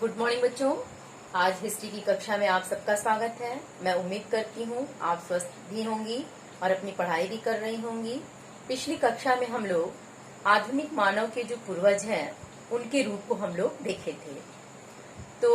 Good morning बच्चों। आज history की कक्षा में आप सबका स्वागत है। मैं उम्मीद करती हूँ आप स्वस्थ भी होंगी और अपनी पढ़ाई भी कर रही होंगी। पिछली कक्षा में हम लोग आधुनिक मानव के जो पूर्वज हैं उनके रूप को हम लोग देखे थे। तो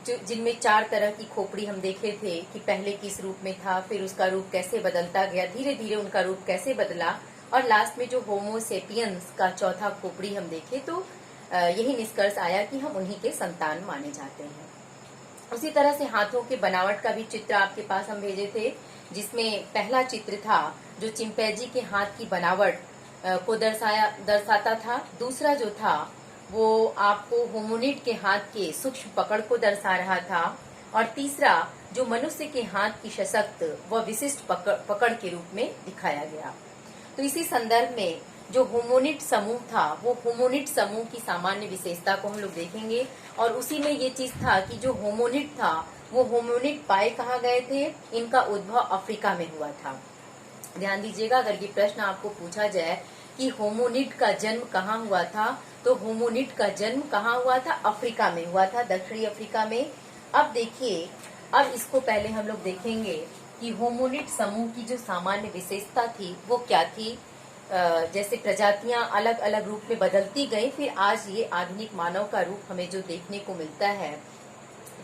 जिनमें 4 तरह की खोपड़ी हम देखे थे कि पहले किस रूप में था, फिर उसका रूप कैसे बदलता गया, धीरे धीरे उनका रूप कैसे बदला और लास्ट में जो होमो सेपियंस का चौथा खोपड़ी हम देखे तो यही निष्कर्ष आया कि हम उन्हीं के संतान माने जाते हैं। उसी तरह से हाथों के बनावट का भी चित्र आपके पास हम भेजे थे, जिसमें पहला चित्र था जो चिंपैंजी के हाथ की बनावट को दर्शाता था। दूसरा जो था वो आपको होमोनिड के हाथ के सूक्ष्म पकड़ को दर्शा रहा था और तीसरा जो मनुष्य के हाथ की सशक्त व विशिष्ट पकड़ के रूप में दिखाया गया। तो इसी संदर्भ में जो होमोनिड समूह था वो होमोनिड समूह की सामान्य विशेषता को हम लोग देखेंगे और उसी में ये चीज था कि जो होमोनिड था वो होमोनिड पाए कहाँ गए थे। इनका उद्भव अफ्रीका में हुआ था। ध्यान दीजिएगा, अगर ये प्रश्न आपको पूछा जाए कि होमोनिड का जन्म कहाँ हुआ था तो होमोनिड का जन्म कहाँ हुआ था, अफ्रीका में हुआ था, दक्षिणी अफ्रीका में। अब देखिए, अब इसको पहले हम लोग देखेंगे कि होमोनिड समूह की जो सामान्य विशेषता थी वो क्या थी। जैसे प्रजातियां अलग अलग रूप में बदलती गई, फिर आज ये आधुनिक मानव का रूप हमें जो देखने को मिलता है,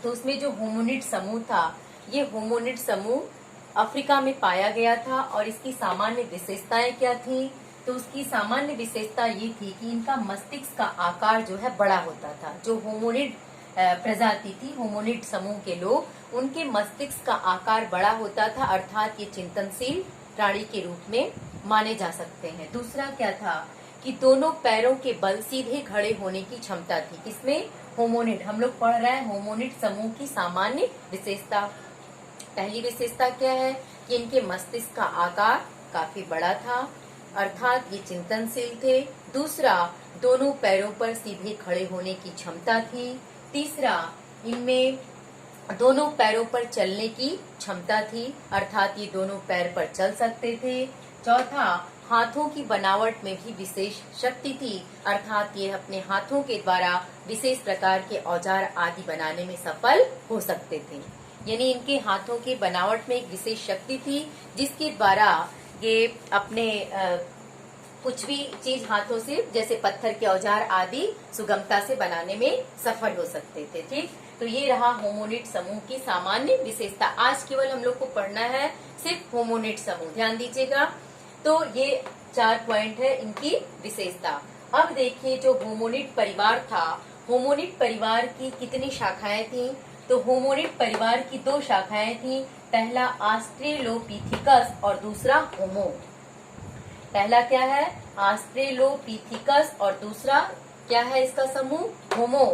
तो उसमें जो होमोनिड समूह था ये होमोनिड समूह अफ्रीका में पाया गया था और इसकी सामान्य विशेषताएं क्या थी। तो उसकी सामान्य विशेषता ये थी कि इनका मस्तिष्क का आकार जो है बड़ा होता था। जो होमोनिड प्रजाति थी, होमोनिड समूह के लोग, उनके मस्तिष्क का आकार बड़ा होता था, अर्थात ये चिंतनशील प्राणी के रूप में माने जा सकते हैं। दूसरा क्या था कि दोनों पैरों के बल सीधे खड़े होने की क्षमता थी। किसमें? होमोनिड। हम लोग पढ़ रहे हैं होमोनिड समूह की सामान्य विशेषता। पहली विशेषता क्या है कि इनके मस्तिष्क का आकार काफी बड़ा था, अर्थात ये चिंतनशील थे। दूसरा, दोनों पैरों पर सीधे खड़े होने की क्षमता थी। तीसरा, इनमें दोनों पैरों पर चलने की क्षमता थी, अर्थात ये दोनों पैर पर चल सकते थे। चौथा, हाथों की बनावट में भी विशेष शक्ति थी, अर्थात ये अपने हाथों के द्वारा विशेष प्रकार के औजार आदि बनाने में सफल हो सकते थे। यानी इनके हाथों की बनावट में एक विशेष शक्ति थी जिसके द्वारा ये अपने कुछ भी चीज हाथों से, जैसे पत्थर के औजार आदि, सुगमता से बनाने में सफल हो सकते थे। ठीक, तो ये रहा होमोनिड समूह की सामान्य विशेषता। आज केवल हम लोग को पढ़ना है सिर्फ होमोनिड समूह, ध्यान दीजिएगा। तो ये 4 पॉइंट है इनकी विशेषता। अब देखिए, जो होमोनिड परिवार था, होमोनिड परिवार की कितनी शाखाएं थी? तो होमोनिड परिवार की 2 शाखाएं थी। पहला ऑस्ट्रेलोपिथिकस और दूसरा होमो। पहला क्या है? ऑस्ट्रेलोपिथिकस और दूसरा क्या है इसका समूह? होमो।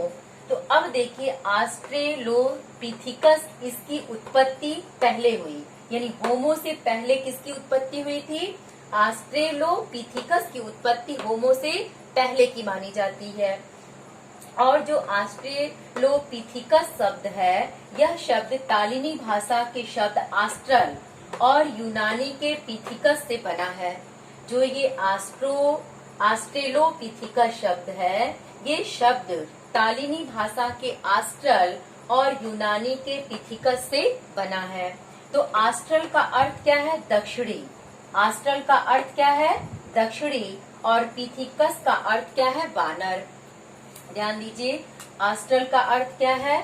तो अब देखिए, ऑस्ट्रेलोपिथिकस इसकी उत्पत्ति पहले हुई, यानी होमो से पहले किसकी उत्पत्ति हुई थी? ऑस्ट्रेलोपिथिकस की उत्पत्ति होमो से पहले की मानी जाती है। और जो ऑस्ट्रेलोपिथिकस शब्द है, यह शब्द तालिनी भाषा के शब्द आस्ट्रल और यूनानी के पिथिकस से बना है। जो ये ऑस्ट्रेलोपिथिकस शब्द है, ये शब्द तालिनी भाषा के आस्ट्रल और यूनानी के पिथिकस से बना है। तो आस्ट्रल का अर्थ क्या है? दक्षिणी। आस्ट्रल का अर्थ क्या है? दक्षिणी। और पिथिकस का अर्थ क्या है? वानर। ध्यान दीजिए, आस्ट्रल का अर्थ क्या है?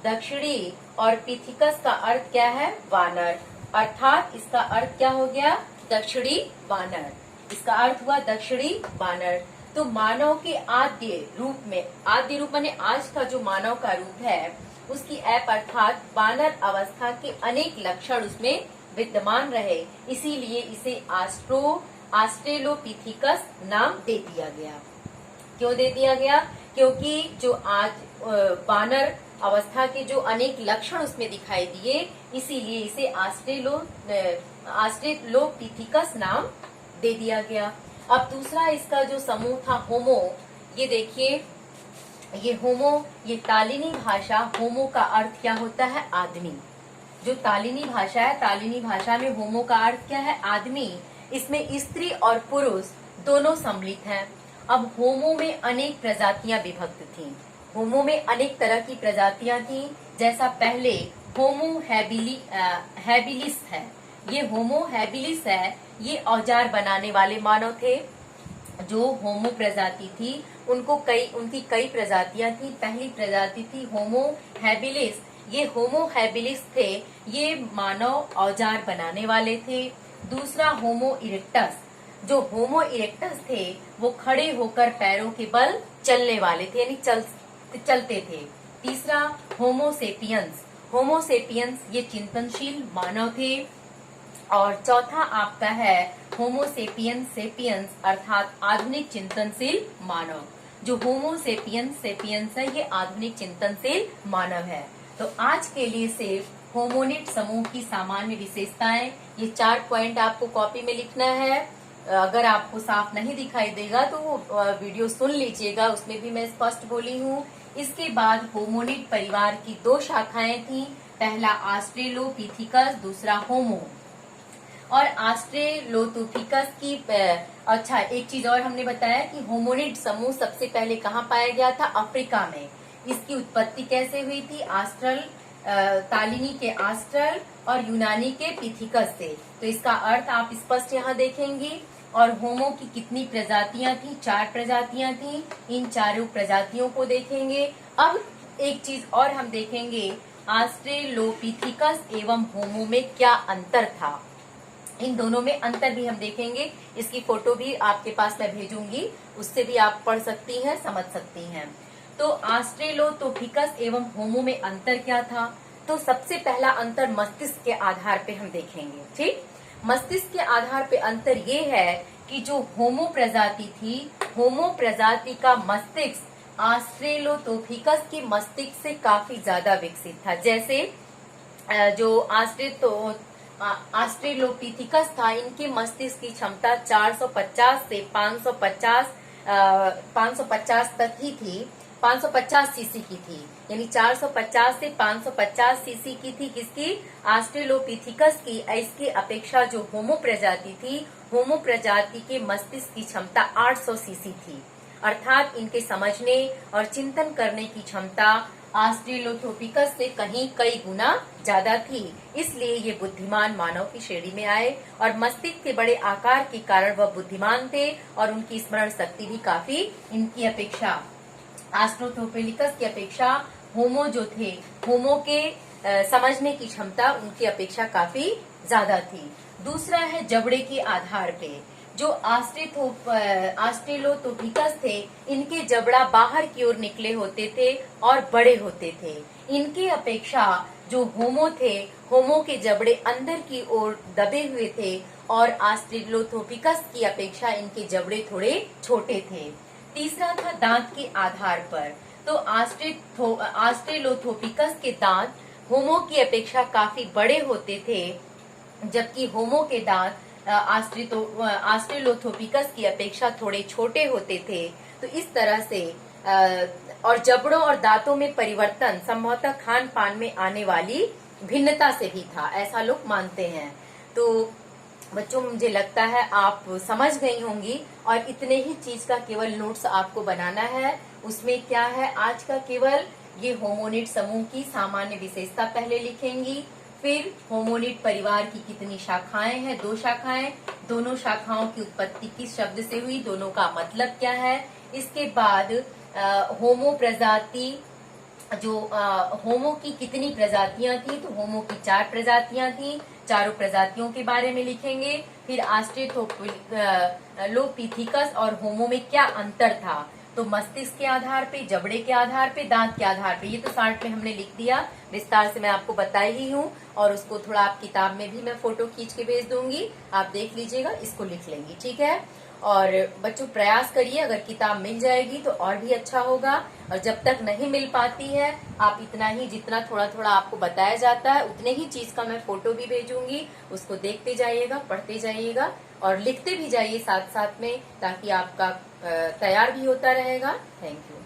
दक्षिणी और पिथिकस का अर्थ क्या है? वानर। अर्थात इसका अर्थ क्या हो गया? दक्षिणी वानर। इसका अर्थ हुआ दक्षिणी वानर। तो मानव के आद्य रूप में, आद्य रूप माने आज का जो मानव का रूप है, उसकी अर्थात वानर अवस्था के अनेक लक्षण उसमें विद्यमान रहे, इसीलिए इसे ऑस्ट्रेलोपिथिकस नाम दे दिया गया। क्यों दे दिया गया? क्योंकि जो आज वानर अवस्था के जो अनेक लक्षण उसमें दिखाई दिए, इसीलिए इसे ऑस्ट्रेलोपिथिकस नाम दे दिया गया। अब दूसरा इसका जो समूह था होमो, ये देखिए, ये होमो, ये तालिनी भाषा, होमो का अर्थ क्या होता है? आदमी। जो तालिनी भाषा है, तालिनी भाषा में होमो का अर्थ क्या है? आदमी। इसमें स्त्री और पुरुष दोनों सम्मिलित हैं। अब होमो में अनेक प्रजातियां विभक्त थीं। होमो में अनेक तरह की प्रजातियां थी। जैसा पहले होमो हैबिलिस है, ये होमो हैबिलिस है, ये औजार बनाने वाले मानव थे। जो होमो प्रजाति थी उनकी कई प्रजातियां थी। पहली प्रजाति थी होमो हैबिलिस। ये होमो हैबिलिस थे, ये मानव औजार बनाने वाले थे। दूसरा होमो इरेक्टस। जो होमो इरेक्टस थे वो खड़े होकर पैरों के बल चलने वाले थे, यानी चलते थे। तीसरा होमो सेपियंस। होमो सेपियंस ये चिंतनशील मानव थे। और चौथा आपका है होमो सेपियंस अर्थात आधुनिक चिंतनशील मानव। जो होमो सेपियंस है ये आधुनिक चिंतनशील मानव है। तो आज के लिए सिर्फ होमोनिड समूह की सामान्य विशेषताएं, ये 4 पॉइंट आपको कॉपी में लिखना है। अगर आपको साफ नहीं दिखाई देगा तो वो वीडियो सुन लीजिएगा, उसमें भी मैं स्पष्ट बोली हूँ। इसके बाद होमोनिड परिवार की 2 शाखाएं थी, पहला ऑस्ट्रेलोपिथिकस, दूसरा होमो। और ऑस्ट्रेलोपिथिकस की अच्छा एक चीज और हमने बताया कि होमोनिड समूह सबसे पहले कहाँ पाया गया था? अफ्रीका में। इसकी उत्पत्ति कैसे हुई थी? तालिनी के आस्ट्रल और यूनानी के पिथिकस से। तो इसका अर्थ आप स्पष्ट यहाँ देखेंगे। और होमो की कितनी प्रजातियां थी? 4 प्रजातियां थी। इन चारों प्रजातियों को देखेंगे। अब एक चीज और हम देखेंगे, ऑस्ट्रेलोपिथिकस एवं होमो में क्या अंतर था। इन दोनों में अंतर भी हम देखेंगे। इसकी फोटो भी आपके पास मैं भेजूंगी, उससे भी आप पढ़ सकती हैं, समझ सकती हैं। तो ऑस्ट्रेलोपिथिकस एवं होमो में अंतर क्या था? तो सबसे पहला अंतर मस्तिष्क के आधार पे हम देखेंगे। ठीक, मस्तिष्क के आधार पे अंतर ये है कि जो होमो प्रजाति थी, होमो प्रजाति का मस्तिष्क ऑस्ट्रेलोपिथिकस के मस्तिष्क से काफी ज्यादा विकसित था। जैसे जो ऑस्ट्रेलोपिथिकस था, इनके मस्तिष्क की क्षमता 450 से 550 तक ही थी, 550 सीसी की थी, यानी 450 से 550 सीसी की थी। किसकी? ऑस्ट्रेलोपिथिकस की। इसके अपेक्षा जो होमो प्रजाति थी, होमो प्रजाति के मस्तिष्क की क्षमता 800 सीसी थी। अर्थात इनके समझने और चिंतन करने की क्षमता ऑस्ट्रेलोपिथिकस से कई गुना ज्यादा थी। इसलिए ये बुद्धिमान मानव की श्रेणी में आए। और मस्तिष्क के बड़े आकार के कारण वह बुद्धिमान थे और उनकी स्मरण शक्ति भी काफी इनकी अपेक्षा, ऑस्ट्रेलोपिथिकस की अपेक्षा होमो जो थे, होमो के समझने की क्षमता उनकी अपेक्षा काफी ज्यादा थी। दूसरा है जबड़े के आधार पे। जो ऑस्ट्रेलोपिथिकस थे, इनके जबड़ा बाहर की ओर निकले होते थे और बड़े होते थे। इनके अपेक्षा जो होमो थे, होमो के जबड़े अंदर की ओर दबे हुए थे और ऑस्ट्रेलोपिथिकस की अपेक्षा इनके जबड़े थोड़े छोटे थे। तीसरा था दांत के आधार पर। तो ऑस्ट्रेलोपिथिकस के दांत होमो की अपेक्षा काफी बड़े होते थे, जबकि होमो के दांत ऑस्ट्रेलोपिथिकस की अपेक्षा थोड़े छोटे होते थे। तो इस तरह से और जबड़ों और दांतों में परिवर्तन संभवतः खान पान में आने वाली भिन्नता से भी था, ऐसा लोग मानते हैं। तो बच्चों, मुझे लगता है आप समझ गई होंगी। और इतने ही चीज का केवल नोट्स आपको बनाना है। उसमें क्या है, आज का केवल ये होमोनिड समूह की सामान्य विशेषता पहले लिखेंगी, फिर होमोनिड परिवार की कितनी शाखाएं हैं, 2 शाखाएं, दोनों शाखाओं की उत्पत्ति किस शब्द से हुई, दोनों का मतलब क्या है। इसके बाद होमो प्रजाति, जो होमो की कितनी प्रजातियां थी, तो होमो की 4 प्रजातियां थी, चारों प्रजातियों के बारे में लिखेंगे। फिर ऑस्ट्रेलोपिथिकस और होमो में क्या अंतर था, तो मस्तिष्क के आधार पे, जबड़े के आधार पे, दांत के आधार पे। ये तो शार्ट में हमने लिख दिया, विस्तार से मैं आपको बताई ही हूँ। और उसको थोड़ा आप किताब में भी मैं फोटो खींच के भेज दूंगी, आप देख लीजिएगा, इसको लिख लेंगी, ठीक है। और बच्चों प्रयास करिए, अगर किताब मिल जाएगी तो और भी अच्छा होगा। और जब तक नहीं मिल पाती है, आप इतना ही, जितना थोड़ा थोड़ा आपको बताया जाता है उतने ही चीज का मैं फोटो भी भेजूंगी, उसको देखते जाइएगा, पढ़ते जाइएगा और लिखते भी जाइए साथ साथ में, ताकि आपका तैयार भी होता रहेगा। Thank you.